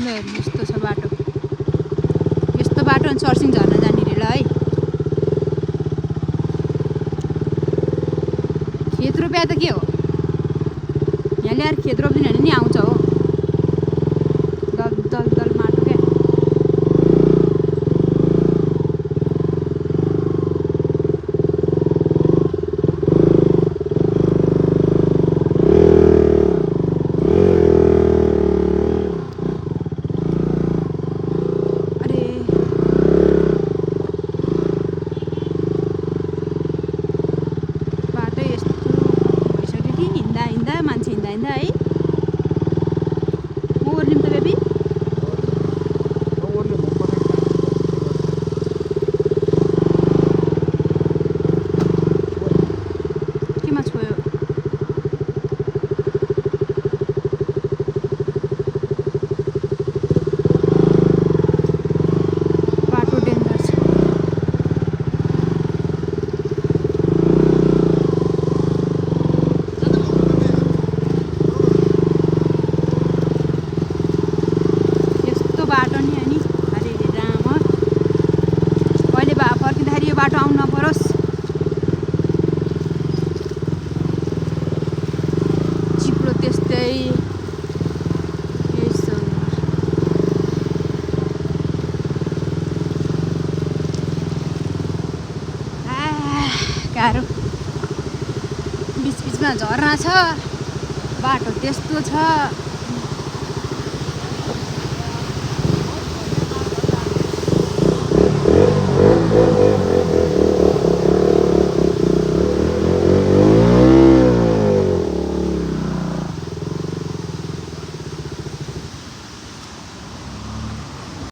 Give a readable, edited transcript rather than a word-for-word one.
यस्तो छ बाटो, यस्तो बाटो अनि सर्सिङ झर्न जाने रे ल है। खेत रोप्या त के हो, यहाँ ल्याएर खेत रोप्दिन भने नि आउँछ हो, दल दल दल माटो क्या। मान्छे हिँड्दा हिँड्दा है म ओर्लिम त बेबी। केमा छोयो बाटो डेन्जर छ। बाटो नि अनि अरे राम, कहिले फर्किँदाखेरि यो बाटो आउनु नपरोस्। चिप्लो त्यस्तै यसो गाह्रो, बिचबिचमा झर्ना छ, बाटो त्यस्तो छ।